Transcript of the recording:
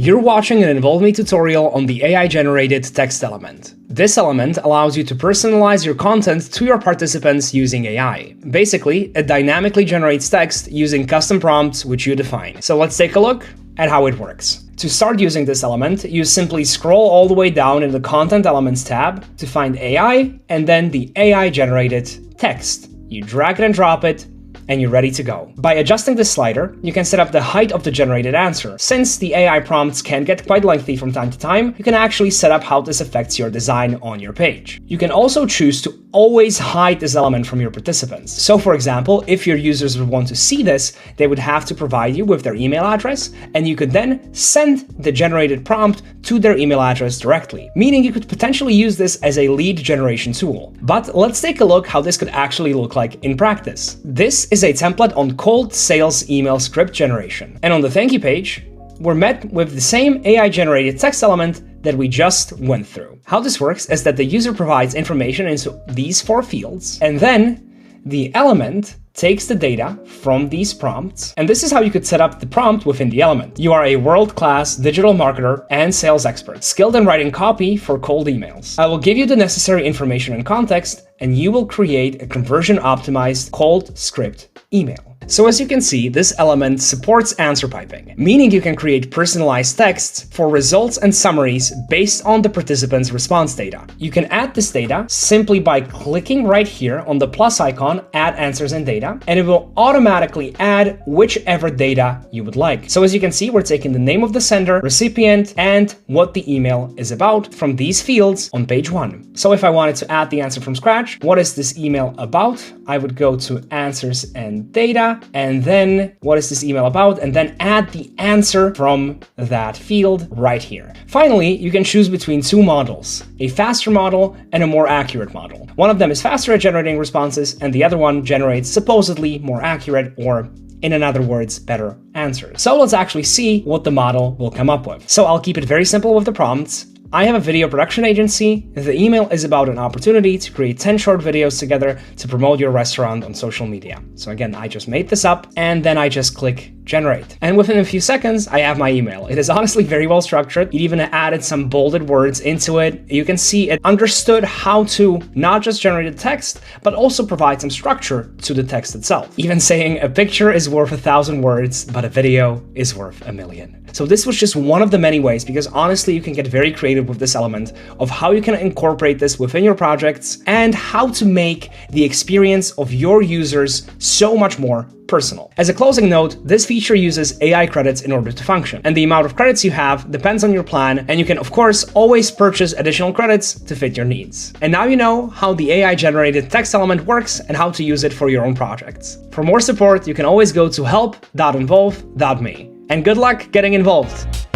You're watching an Involve Me tutorial on the AI-generated text element. This element allows you to personalize your content to your participants using AI. Basically, it dynamically generates text using custom prompts which you define. So let's take a look at how it works. To start using this element, you simply scroll all the way down in the Content Elements tab to find AI and then the AI-generated text. You drag it and drop it, and you're ready to go. By adjusting this slider, you can set up the height of the generated answer. Since the AI prompts can get quite lengthy from time to time, you can actually set up how this affects your design on your page. You can also choose to always hide this element from your participants. So for example, if your users would want to see this, they would have to provide you with their email address, and you could then send the generated prompt to their email address directly, meaning you could potentially use this as a lead generation tool. But let's take a look how this could actually look like in practice. This is a template on cold sales email script generation. And on the thank you page, we're met with the same AI-generated text element that we just went through. How this works is that the user provides information into these 4 fields, and then the element takes the data from these prompts, and this is how you could set up the prompt within the element. You are a world-class digital marketer and sales expert, skilled in writing copy for cold emails. I will give you the necessary information and context, and you will create a conversion-optimized cold script email. So as you can see, this element supports answer piping, meaning you can create personalized texts for results and summaries based on the participant's response data. You can add this data simply by clicking right here on the plus icon, Add Answers and Data, and it will automatically add whichever data you would like. So as you can see, we're taking the name of the sender, recipient, and what the email is about from these fields on page 1. So if I wanted to add the answer from scratch, what is this email about? I would go to Answers and Data, and then what is this email about, and then add the answer from that field right here. Finally, you can choose between 2 models, a faster model and a more accurate model. One of them is faster at generating responses, and the other one generates supposedly more accurate, or in other words, better answers. So let's actually see what the model will come up with. So I'll keep it very simple with the prompts. I have a video production agency. The email is about an opportunity to create 10 short videos together to promote your restaurant on social media. So again, I just made this up, and then I just click generate. And within a few seconds, I have my email. It is honestly very well structured. It even added some bolded words into it. You can see it understood how to not just generate a text, but also provide some structure to the text itself. Even saying a picture is worth 1,000 words, but a video is worth 1,000,000. So this was just one of the many ways, because honestly, you can get very creative with this element of how you can incorporate this within your projects and how to make the experience of your users so much more personal. As a closing note, this feature uses AI credits in order to function, and the amount of credits you have depends on your plan, and you can of course always purchase additional credits to fit your needs. And now you know how the AI-generated text element works and how to use it for your own projects. For more support, you can always go to help.involve.me. And good luck getting involved!